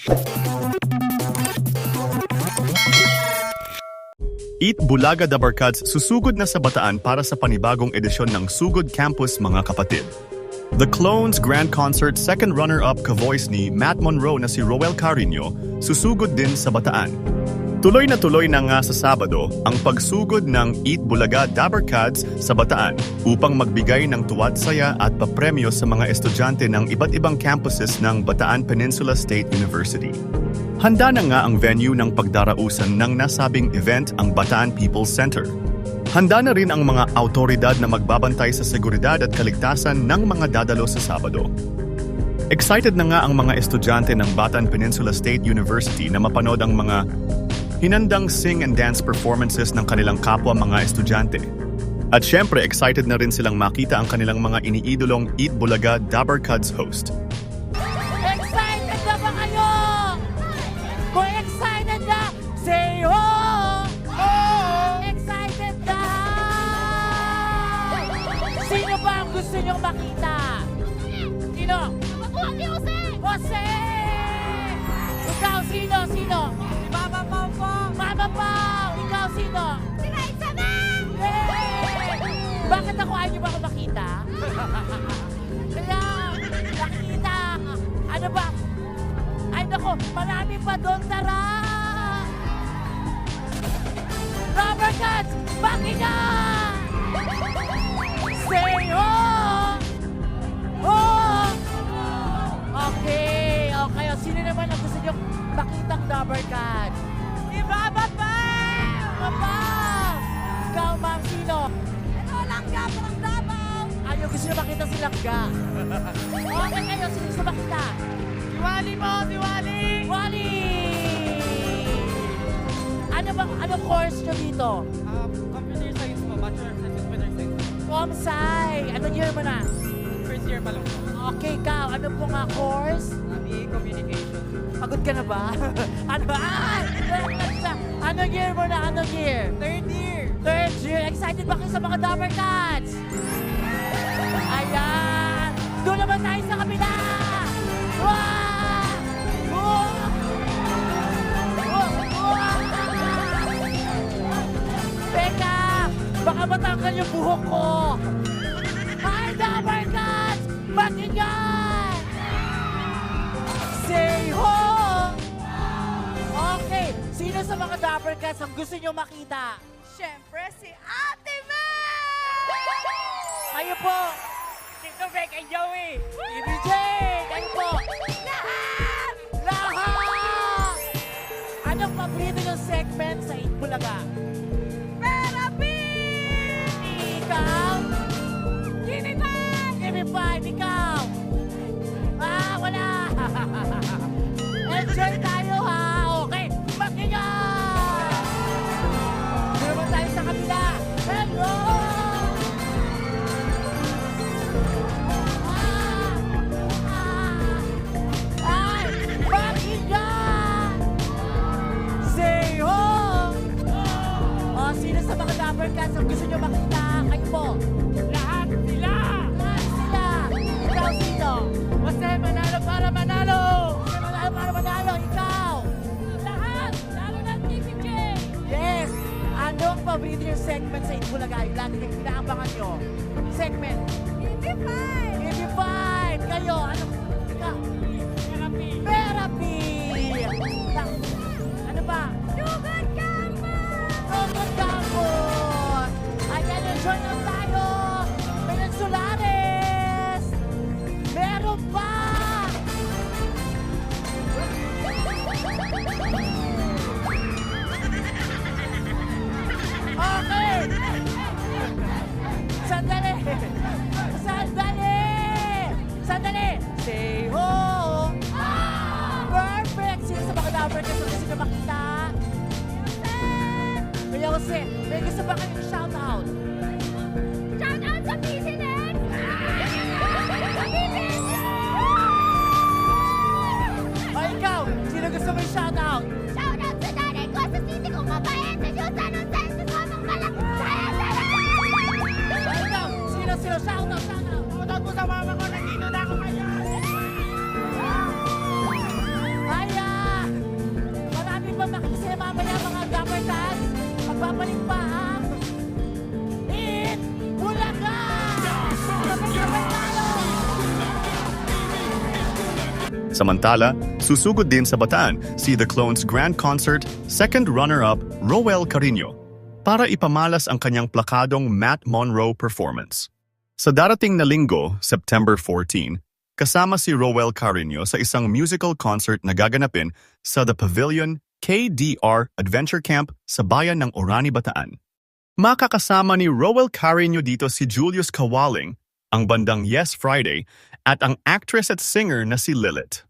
Eat Bulaga Dabarkads susugod na sa Bataan para sa panibagong edisyon ng Sugod Campus mga kapatid. The Clones Grand Concert second runner-up ka-voice ni Matt Monroe na si Roel Carino susugod din sa Bataan. Tuloy na nga sa Sabado ang pagsugod ng Eat Bulaga Dabarkads sa Bataan upang magbigay ng tuwad saya at papremyo sa mga estudyante ng iba't ibang campuses ng Bataan Peninsula State University. Handa na nga ang venue ng pagdarausan ng nasabing event ang Bataan People's Center. Handa na rin ang mga autoridad na magbabantay sa seguridad at kaligtasan ng mga dadalo sa Sabado. Excited na nga ang mga estudyante ng Bataan Peninsula State University na mapanood ang mga hinandang sing and dance performances ng kanilang kapwa mga estudyante. At syempre, excited na rin silang makita ang kanilang mga iniidolong Eat Bulaga Dabarkads host. Excited na ba kayo? Kung excited na, say ho! Excited na! Sino ba ang gusto nyong makita? Sino? Mabuhat ni Jose! Jose! Ikaw, sino? Mama Pao po! Mama Pao! Ikaw, sino? Si Raisa na! Bakit ako ayaw niyo ba ako makita? Kaya, makita! Ano ba? Ay nako, marami pa doon, tara! Dabarkads, makina! Say ho! Ho! Okay. O, sino naman ang gusto niyo makitang Dabarkads? Si Baba pa! Baba! Ikaw, Ma'am, sino? Ito langga from Davao! Ayaw gusto niyo makita si Langga. Okay kayo, sino gusto makita? Diwali po! Diwali! Wally! Anong course nyo dito? Computer Science po. Bachelor of Science in Computer Science. Comsci! Anong year mo na? First year pa lang po. Okay, ikaw. Ano po nga course? BA Communication. Pagod ka na ba? Ano ba? Anong year mo na? Anong year? Third year! Third year. Excited ba kayo sa mga Dabarkads? Ayan! Doon naman tayo sa kabila! Wow! Wow! Teka! Baka matanggal yung buhok ko! Hi, Dabarkads! Makingan! Say ho! Okay, sino sa mga Dabarkads ang gusto nyo makita? Siyempre si Ate Mel! Kayo po! Tito Beck and Joey! EBJ! Kayo po! Lahat! Lahat! Anong paborito yung segment sa Eat Bulaga? Therapy! Ikaw? Give me five! Give me five! Ikaw? Ah, wala! Enjoy tayo ha! Okay, makingan! Doon naman tayo sa kabila! Hello! Ay! Makingan! Say ho! O, sino sa mga Dabarkads ang gusto nyo makita? Kayo po! Lahat sila! Lahat sila! Ikaw sino? Jose, manalo para manalo! Manalo para manalo! Ikaw! Lahat! Lalo na TPK! Yes! Ano ang paborito yung segment sa Eat Bulaga? Yung lagi yung pinaabangan nyo? Segment? Give me five! Give me five! Kayo, ano? Ikaw? Therapy! Therapy! Ano ba? Sugod Campus! Rocket Campus! Ayan, enjoy na tayo! Peninsulares! Meron pa! Okay! Sandali! Sandali! Say ho! Perfect! Sino sa mga Dabarkads ang gusto nyo makita? Kuya Jose, may gusto ba kayong shoutout? Shout out sa PCNet! Sa PCNet! O ikaw, sino gusto mo yung shoutout? Shout out sa nanay ko sa city kong mabait sa Diyos sa nung sense ko nung kalak. O ikaw, sino shoutout? Shout out po sa mama ko, nandito na ako ngayon. Ayan! Samantala, susugod din sa Bataan si The Clones Grand Concert second runner-up Roel Carino para ipamalas ang kanyang plakadong Matt Monroe performance. Sa darating na linggo, September 14, kasama si Roel Carino sa isang musical concert na gaganapin sa The Pavilion KDR Adventure Camp sa bayan ng Orani, Bataan. Makakasama ni Roel Carino dito si Julius Kawaling, ang bandang Yes Friday, at ang actress at singer na si Lilith.